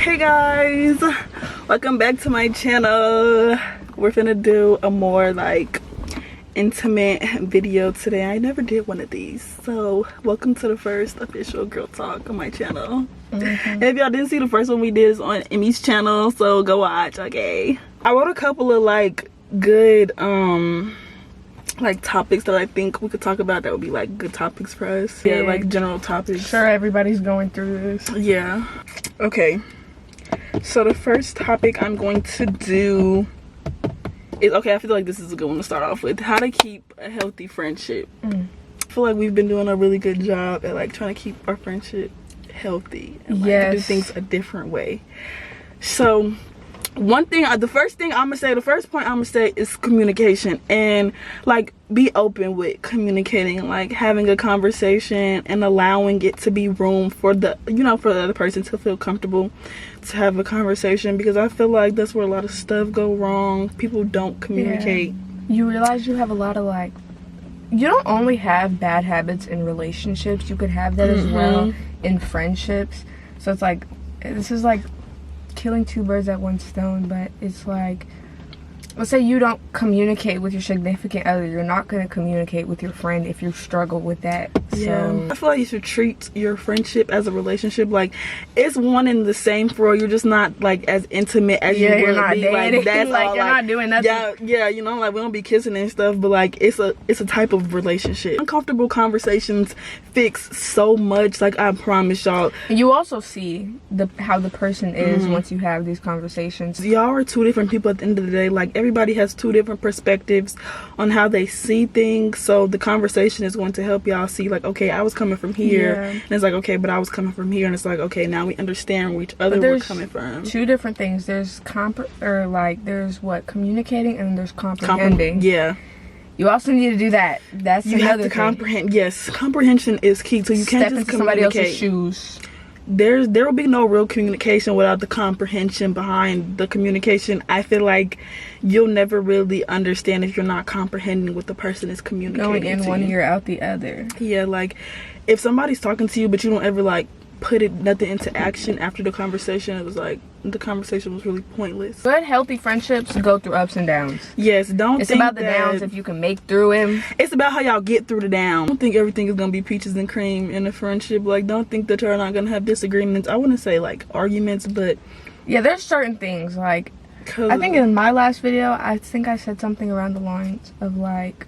Hey guys, welcome back to my channel. We're gonna do a more like intimate video today. I never did one of these, so welcome to the first official girl talk on my channel. And if y'all didn't see the first one we did, is on Emmy's channel, so go watch. Okay, I wrote a couple of like good like topics that I think we could talk about that would be like good topics for us. Yeah, like general topics. Sure, everybody's going through this. Yeah. Okay, so the first topic I'm going to do is, okay, I feel like this is a good one to start off with. How to keep a healthy friendship. I feel like we've been doing a really good job at like trying to keep our friendship healthy and like do things a different way. So one thing, the first point I'm gonna say is communication, and like be open with communicating, like having a conversation and allowing it to be room for the, you know, for the other person to feel comfortable to have a conversation, because I feel like that's where a lot of stuff go wrong. People don't communicate. You realize you have a lot of like, you don't only have bad habits in relationships, you could have that as well in friendships. So it's like, this is like killing two birds at one stone. But it's like, let's say you don't communicate with your significant other, you're not going to communicate with your friend if you struggle with that. So I feel like you should treat your friendship as a relationship. Like, it's one and the same for you, just not like as intimate as you you're would not be. dating. Like, that's like all, you're like, not doing nothing. yeah, you know, like we don't be kissing and stuff, but like it's a type of relationship. Uncomfortable conversations fix so much, like I promise y'all. You also see how the person is once you have these conversations. Y'all are two different people at the end of the day. Like, everybody has two different perspectives on how they see things, so the conversation is going to help y'all see like, okay, I was coming from here, and it's like, okay, but I was coming from here, and it's like, okay, now we understand where each other were coming from. Two different things. There's there's what, communicating, and there's comprehending. You also need to do that. That's you another have to thing. comprehend. Yes, comprehension is key. So you can't Step just into somebody communicate. else's shoes. There will be no real communication without the comprehension behind the communication. I feel like you'll never really understand if you're not comprehending what the person is communicating. Going in one ear, out the other. Yeah, like if somebody's talking to you but you don't ever like put nothing into action after the conversation, it was like the conversation was really pointless. Good healthy friendships go through ups and downs. Yes, don't it's think about the downs if you can make through them. It's about how y'all get through the down. Don't think everything is gonna be peaches and cream in a friendship. Like, don't think that you're not gonna have disagreements. I wouldn't say like arguments, but yeah, there's certain things like, I think in my last video I think I said something around the lines of like,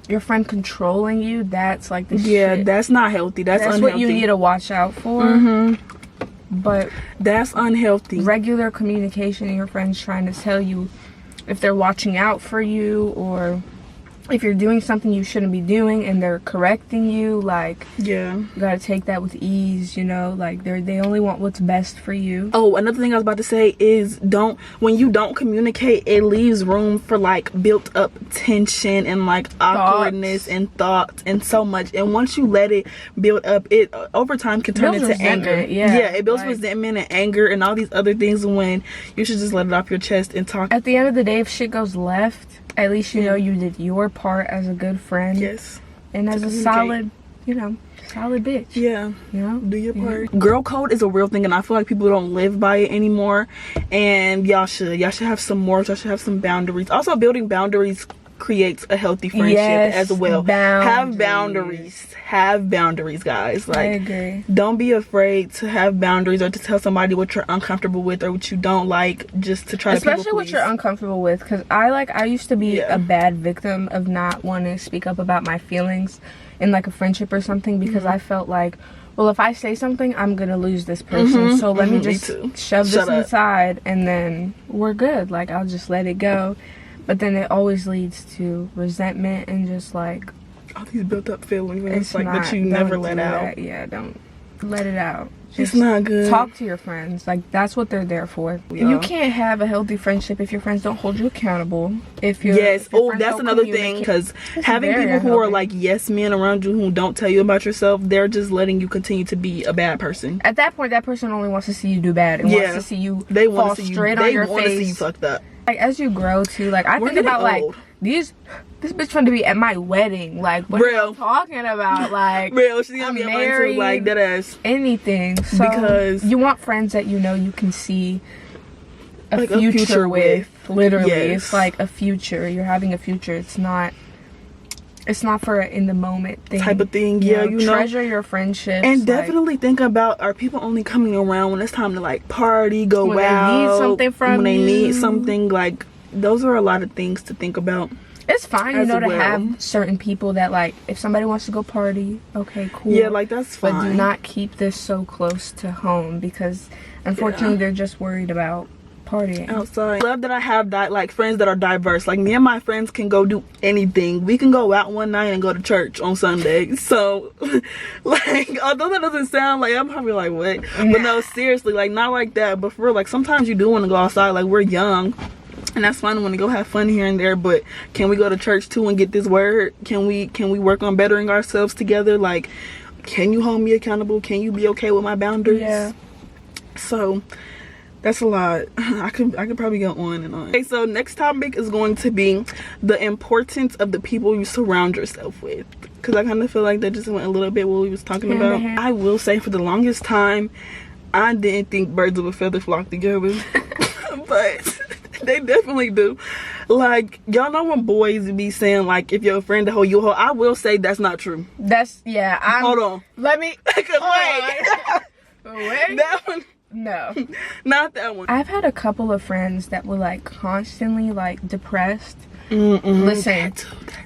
your friend controlling you, that's like the shit. That's not healthy. That's unhealthy. What you need to watch out for. But that's unhealthy. Regular communication and your friends trying to tell you if they're watching out for you, or if you're doing something you shouldn't be doing and they're correcting you, like, you gotta take that with ease, you know, like they only want what's best for you. Oh, another thing I was about to say is, when you don't communicate, it leaves room for like built up tension and like awkwardness and thoughts and so much. And once you let it build up, it over time can turn into anger. It builds resentment and anger and all these other things, when you should just let it off your chest and talk. At the end of the day, if shit goes left, at least you know you did your part as a good friend. Yes. And as a solid, solid bitch. Yeah. You know? Do your part. Girl code is a real thing, and I feel like people don't live by it anymore. And y'all should have some more. Y'all should have some boundaries. Also, building boundaries creates a healthy friendship as well. Have boundaries, guys. Like, I agree. Don't be afraid to have boundaries or to tell somebody what you're uncomfortable with or what you don't like, just to try to especially what you're uncomfortable with. Because I used to be a bad victim of not wanting to speak up about my feelings in like a friendship or something, because I felt like, well, if I say something, I'm gonna lose this person, so let me just shove this inside and then we're good. Like, I'll just let it go. But then it always leads to resentment and just like all these built up feelings, and it's like that you never let out. Yeah, don't let it out. It's not good. Talk to your friends. Like, that's what they're there for. You can't have a healthy friendship if your friends don't hold you accountable. If you're that's another thing, because having people who are like yes men around you who don't tell you about yourself, they're just letting you continue to be a bad person. At that point, that person only wants to see you do bad and wants to see you fall straight on your face. They want to see you fucked up. Like, as you grow too, like, I think about like these this bitch want to be at my wedding. Like, what are you talking about? Like, real, she's gonna be married, too, like that ass. Anything. So because you want friends that you know you can see a future with. Literally, it's like a future. You're having a future. It's not for in the moment thing. Type of thing. Yeah, you know. Treasure your friendships. And definitely think about, are people only coming around when it's time to like party, go when out, they need something from when they need something? Like, those are a lot of things to think about. It's fine, you know, to have certain people that, like, if somebody wants to go party, okay, cool. Yeah, like, that's fine. But do not keep this so close to home, because unfortunately they're just worried about partying outside. I love that I have that, like, friends that are diverse. Like, me and my friends can go do anything. We can go out one night and go to church on Sunday. So like, although that doesn't sound like, I'm probably like, what? But no, seriously, like, not like that. But for real, like, sometimes you do want to go outside. Like, we're young, and that's fine. I want to go have fun here and there, but can we go to church too and get this word? Can we work on bettering ourselves together? Like, can you hold me accountable? Can you be okay with my boundaries? Yeah. So that's a lot. I could probably go on and on. Okay, so next topic is going to be the importance of the people you surround yourself with, because I kind of feel like that just went a little bit what we was talking about. I will say, for the longest time, I didn't think birds of a feather flock together. But they definitely do. Like, y'all know when boys be saying, like, if you're a friend to hold you, I will say that's not true. That's, yeah. Hold on. Let me. Wait. Wait. That one. No. Not that one. I've had a couple of friends that were, like, constantly, like, depressed. Listen,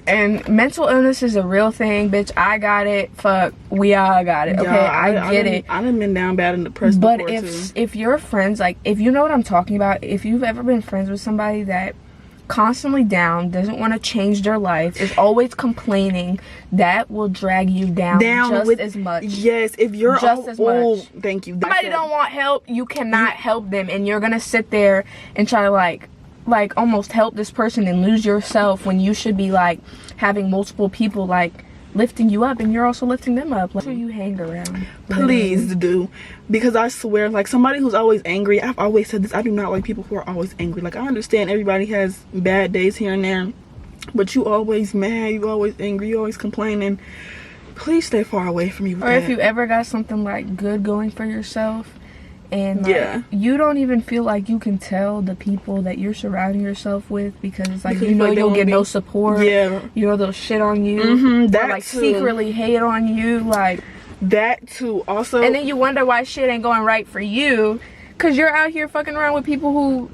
and mental illness is a real thing, bitch. I got it. Fuck, we all got it. Okay, I get it. I done been down bad and depressed but before, if you're friends, like, if you know what I'm talking about, if you've ever been friends with somebody that constantly down, doesn't want to change their life, is always complaining, that will drag you down just as much. Yes, if you're just as much. Thank you. Somebody don't want help, you cannot help them, and you're gonna sit there and try to like almost help this person and lose yourself, when you should be like having multiple people like lifting you up, and you're also lifting them up. Like, who you hang around, please do, because I swear, like, somebody who's always angry, I've always said this, I do not like people who are always angry. Like, I understand everybody has bad days here and there, but you always mad, you always angry, you always complaining. Please stay far away from me with that. If you ever got something like good going for yourself, and like, you don't even feel like you can tell the people that you're surrounding yourself with, because like, you know, you'll get no support. Yeah, you know, they'll shit on you. That, or like, too. Secretly hate on you, like that too. Also, and then you wonder why shit ain't going right for you, because you're out here fucking around with people who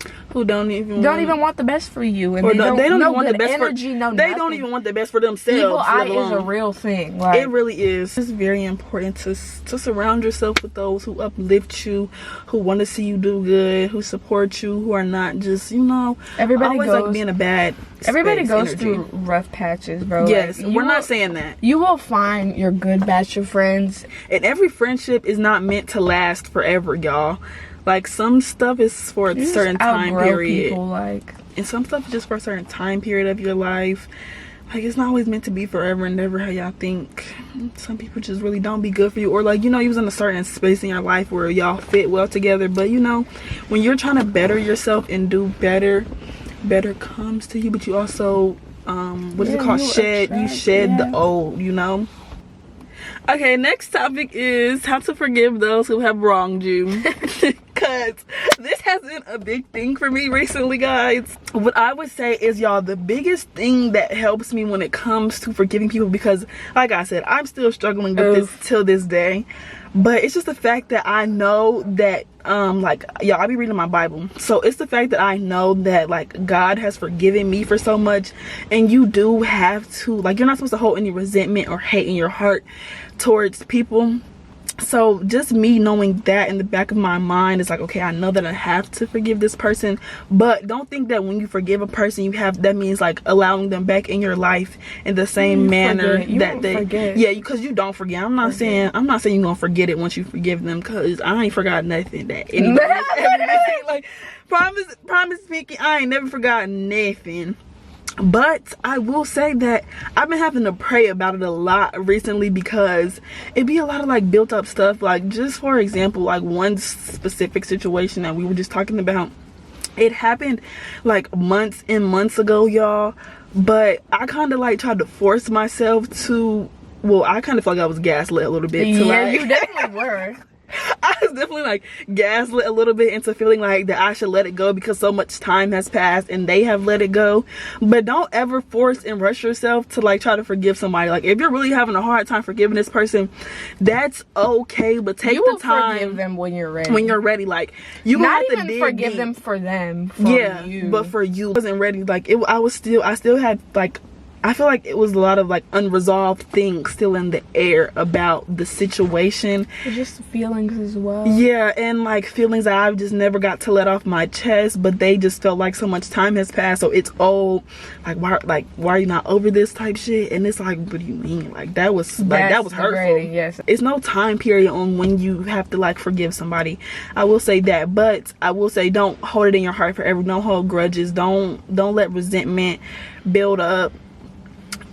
don't even want the best for you, and they don't even want the best energy, they don't even want the best for themselves. Evil eye is a real thing. Like, it really is. It's very important to surround yourself with those who uplift you, who want to see you do good, who support you, who are not just, you know, everybody goes like being a bad space, everybody goes energy. through rough patches, bro. Yes, like, we're not saying that. You will find your good batch of friends, and every friendship is not meant to last forever, y'all. Like, some stuff is for a certain time period. People, like, and some stuff is just for a certain time period of your life. Like, it's not always meant to be forever and never how y'all think. Some people just really don't be good for you. Or, like, you know, you was in a certain space in your life where y'all fit well together. But, you know, when you're trying to better yourself and do better comes to you. But you also, what is it called? You shed the old, you know? Okay, next topic is how to forgive those who have wronged you. Because this has been a big thing for me recently, guys. What I would say is, y'all, the biggest thing that helps me when it comes to forgiving people, because like I said, I'm still struggling with this till this day, but it's just the fact that I know that like, y'all, I be reading my Bible, so it's the fact that I know that, like, God has forgiven me for so much. And you do have to, like, you're not supposed to hold any resentment or hate in your heart towards people. So just me knowing that in the back of my mind is like, okay, I know that I have to forgive this person. But don't think that when you forgive a person, you have, that means like allowing them back in your life in the same manner that they forget. Yeah, because you don't forget. I'm not saying you're gonna forget it once you forgive them, because I ain't forgot nothing that anybody ever like, promise speaking, I ain't never forgot nothing. But I will say that I've been having to pray about it a lot recently, because it be a lot of like built up stuff. Like, just for example, like one specific situation that we were just talking about, it happened like months and months ago, y'all. but I kind of like tried to force myself to, well, I kind of felt like I was gaslit a little bit to, Yeah, like, you definitely were. I was definitely like gaslit a little bit into feeling like that I should let it go because so much time has passed and they have let it go. But don't ever force and rush yourself to like try to forgive somebody. Like if you're really having a hard time forgiving this person, that's okay, but take the time. Forgive them when you're ready. When you're ready, like you not have even to dig forgive deep. them for them. Yeah, you. but for you, I wasn't ready. Like I still had like, I feel like it was a lot of like unresolved things still in the air about the situation. Just feelings as well. Yeah, and like feelings that I've just never got to let off my chest, but they just felt like so much time has passed, so it's old. Like why are you not over this type shit? And it's like, what do you mean? Like that was hurtful. Degrading, yes. It's no time period on when you have to like forgive somebody. I will say that, but I will say don't hold it in your heart forever. Don't hold grudges. Don't let resentment build up.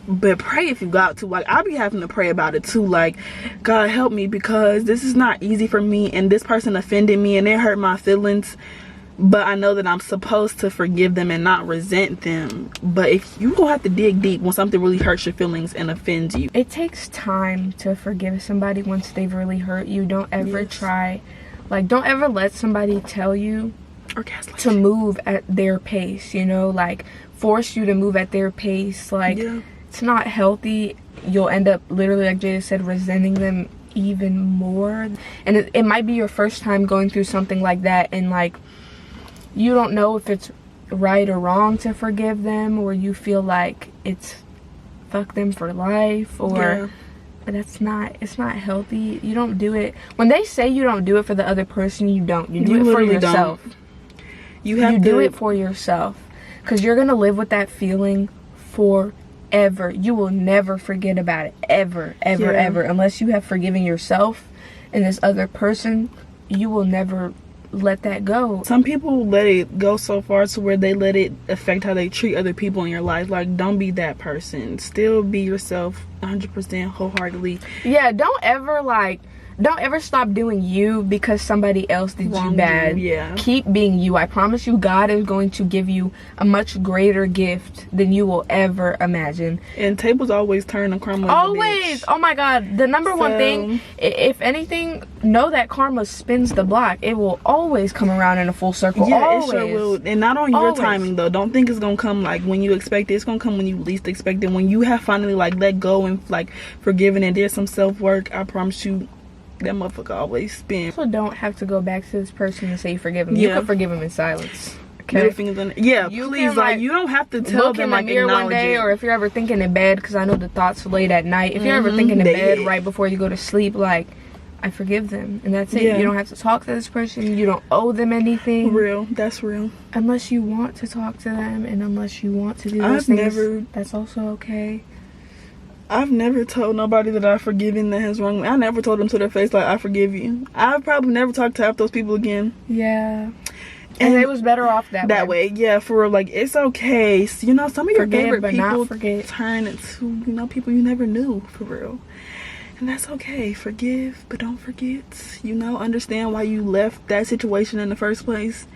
But pray if you got to. Like I be having to pray about it too, like God help me, because this is not easy for me and this person offended me and it hurt my feelings, but I know that I'm supposed to forgive them and not resent them. But if you gonna have to dig deep when something really hurts your feelings and offends you, it takes time to forgive somebody once they've really hurt you. Don't ever don't ever let somebody tell you or gaslight to move at their pace, you know, like force you to move at their pace. Like it's not healthy. You'll end up literally, like Jada said, resenting them even more. And it might be your first time going through something like that, and like you don't know if it's right or wrong to forgive them, or you feel like it's fuck them for life, or but it's not healthy. You don't do it when they say you don't do it for the other person. You don't. You do it for yourself. You do it for yourself, because you're gonna live with that feeling forever. You will never forget about it, ever, unless you have forgiven yourself and this other person. You will never let that go. Some people let it go so far to where they let it affect how they treat other people in your life. Like, don't be that person. Still be yourself 100% wholeheartedly. Yeah, don't ever stop doing you because somebody else did you bad. Keep being you. I promise you, God is going to give you a much greater gift than you will ever imagine. And tables always turn and karma. Always. Oh my God. The number one thing, if anything, know that karma spins the block. It will always come around in a full circle. Yeah, always. It sure will. And not on your timing though. Don't think it's gonna come like when you expect it. It's gonna come when you least expect it. When you have finally like let go and like forgiven and did some self-work, I promise you, that motherfucker always spin. So don't have to go back to this person and say you forgive him. You can forgive him in silence. Okay. You please, can, like you don't have to tell them like mirror one day, or if you're ever thinking in bed, because I know the thoughts late at night. If you're ever thinking in bed right before you go to sleep, like I forgive them, and that's it. You don't have to talk to this person. You don't owe them anything. Real, that's real. Unless you want to talk to them, and unless you want to do those things, that's also okay. I've never told nobody that I've forgiven that has wronged me. I never told them to their face like I forgive you. I've probably never talked to half those people again. Yeah. And it was better off that way. Yeah, for real. Like, it's okay. You know, some of your favorite people turn into, you know, people you never knew, for real. And that's okay. Forgive, but don't forget. You know, understand why you left that situation in the first place.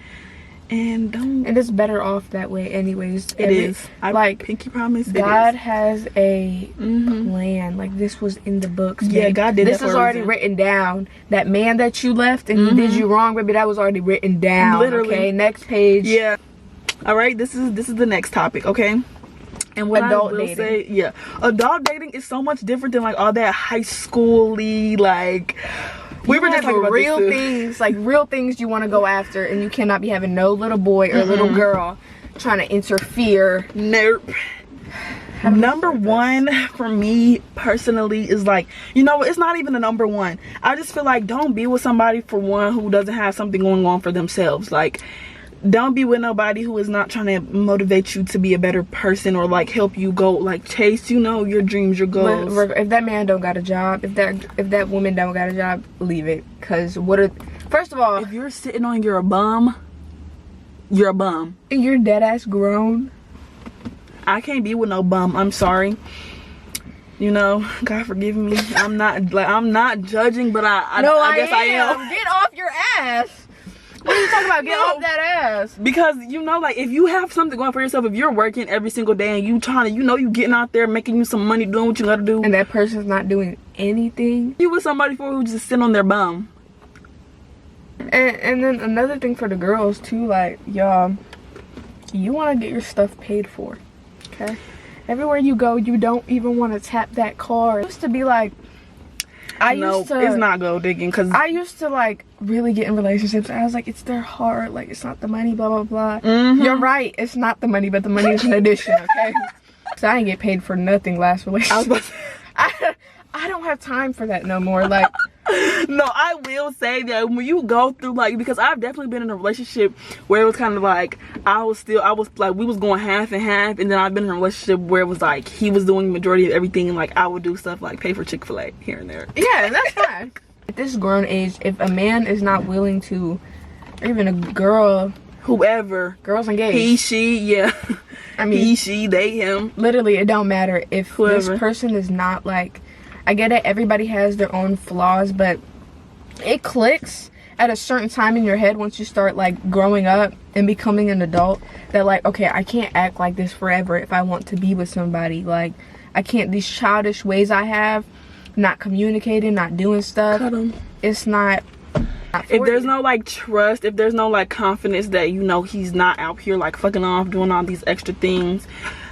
And it's better off that way anyways. It is. Like, pinky promise, God has a plan. Like, this was in the books. Yeah, God did this. This is already written down. That man that you left and he did you wrong, baby, that was already written down. Literally. Okay, next page. Yeah. All right, this is the next topic, okay? And what adult dating. Say, adult dating is so much different than like all that high school-y, like, we were just talking about real things, like real things you want to go after, and you cannot be having no little boy or little girl trying to interfere. Nope. Number one for me personally is like, you know, it's not even a number one. I just feel like don't be with somebody, for one, who doesn't have something going on for themselves. Like, don't be with nobody who is not trying to motivate you to be a better person or like help you go like chase, you know, your dreams, your goals. If that man don't got a job, if that woman don't got a job, leave it. Cause first of all, if you're sitting on you're a bum. And you're dead ass grown. I can't be with no bum. I'm sorry. You know, God forgive me. I'm not judging, but I guess I am. Get off your ass. What are you talking about? Get off that ass. Because, you know, like, if you have something going for yourself, if you're working every single day and you trying to, you know, you getting out there, making you some money, doing what you gotta do. And that person's not doing anything. You with somebody for who just sit on their bum. And then another thing for the girls, too, like, y'all, you want to get your stuff paid for, okay? Everywhere you go, you don't even want to tap that card. It used to be like, it's not gold digging, because I used to like really get in relationships. I was like, it's their heart, like it's not the money, blah blah blah. You're right, it's not the money, but the money is an addition, okay? So I ain't get paid for nothing last relationship. I don't have time for that no more. Like, no, I will say that when you go through, like, because I've definitely been in a relationship where it was kind of like I was like, we was going half and half, and then I've been in a relationship where it was like he was doing the majority of everything, and like I would do stuff like pay for Chick-fil-A here and there. Yeah, that's fine. At this grown age, if a man is not willing to, or even a girl, whoever, girls engaged, he, she, yeah, I mean, he, she, they, him, literally, it don't matter if whoever. This person is not like, I get it, everybody has their own flaws, but it clicks at a certain time in your head once you start like growing up and becoming an adult, that like, okay, I can't act like this forever if I want to be with somebody. Like, I can't, these childish ways I have, not communicating, not doing stuff, it's not if there's no like trust, if there's no like confidence that, you know, he's not out here like fucking off doing all these extra things,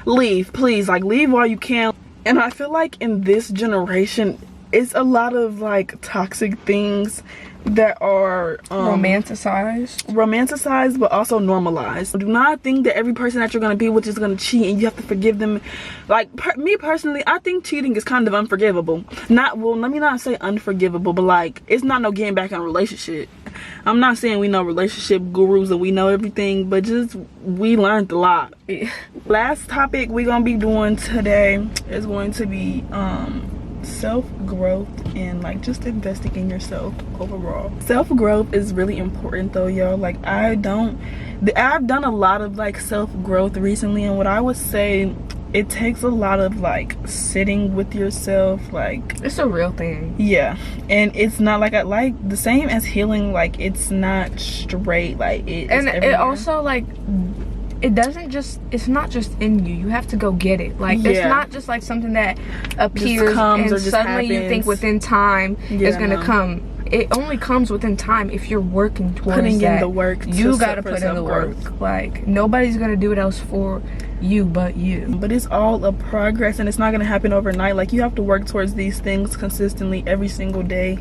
leave, please, like leave while you can. And I feel like in this generation, it's a lot of like toxic things that are romanticized, but also normalized. Do not think that every person that you're gonna be with is gonna cheat and you have to forgive them. Like, me personally, I think cheating is kind of unforgivable. Let me not say unforgivable, but like, it's not no getting back in a relationship. I'm not saying we know relationship gurus and we know everything, but just we learned a lot. Last topic we're gonna be doing today is going to be self-growth and like just investing in yourself overall. Self-growth is really important though, y'all. Like, I've done a lot of like self-growth recently, and what I would say, it takes a lot of like sitting with yourself. Like, it's a real thing. Yeah, and it's not like the same as healing. Like, it's not straight. Like, it also like, it's not just in you. You have to go get it. Like, it's not just like something that appears and suddenly you think within time is gonna come. It only comes within time if you're working towards putting in the work. You gotta put in the work. Like, nobody's gonna do it else for you but you. But it's all a progress, and it's not gonna happen overnight. Like, you have to work towards these things consistently every single day,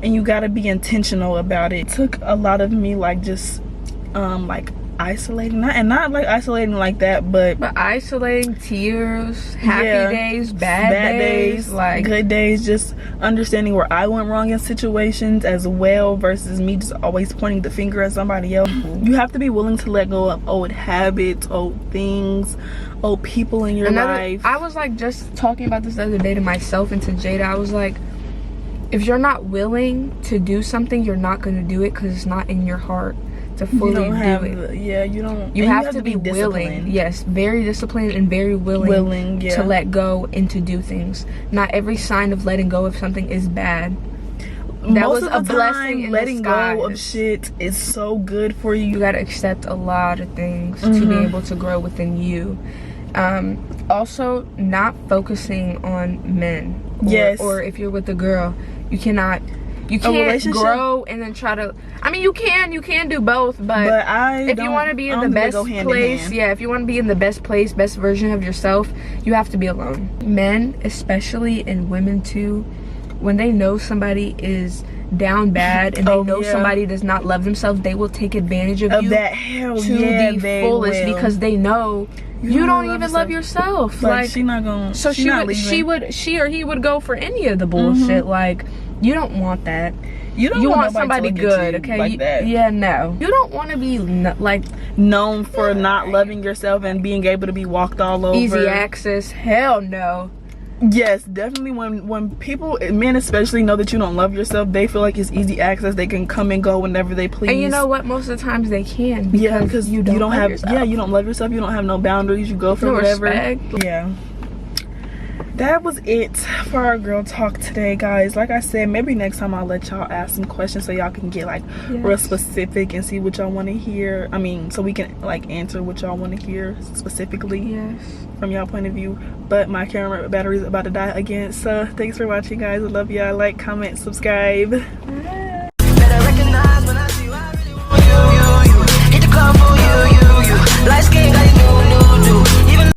and you gotta be intentional about it. It took a lot of me like just like isolating, not like isolating like that, but isolating, tears, happy days, bad days, like good days, just understanding where I went wrong in situations as well, versus me just always pointing the finger at somebody else. You have to be willing to let go of old habits, old things, old people in your life. I was like just talking about this the other day to myself and to Jada. I was like, if you're not willing to do something, you're not going to do it because it's not in your heart to fully do it. You have to be willing. Yes, very disciplined and very willing to let go and to do things. Not every sign of letting go of something is bad. That was a blessing in letting go of shit is so good for you. You gotta accept a lot of things to be able to grow within you. Also, not focusing on men. Or if you're with a girl, you can't grow and then try to, I mean, you can do both, but if you want to be in the best place, if you want to be in the best place, best version of yourself, you have to be alone. Men especially, and women too, when they know somebody is down bad and they know somebody does not love themselves, they will take advantage of you to the fullest because they know you don't even love yourself. Like, she not gonna, so she or he would go for any of the bullshit. Like, you don't want that. You want somebody good, okay? Like that. Yeah, no. You don't want to be like known for not loving yourself and being able to be walked all over. Easy access. Hell no. Yes, definitely. When people, men especially, know that you don't love yourself, they feel like it's easy access. They can come and go whenever they please. And you know what? Most of the times they can. Because you don't have yourself. Yeah, you don't love yourself. You don't have no boundaries. You go for whatever. Respect. Yeah. that was it for our girl talk today, guys. Like I said, maybe next time I'll let y'all ask some questions so y'all can get like real specific and see what y'all want to hear. I mean, so we can like answer what y'all want to hear specifically from y'all point of view. But my camera battery is about to die again, so thanks for watching, guys. I love y'all. Like, comment, subscribe. Bye.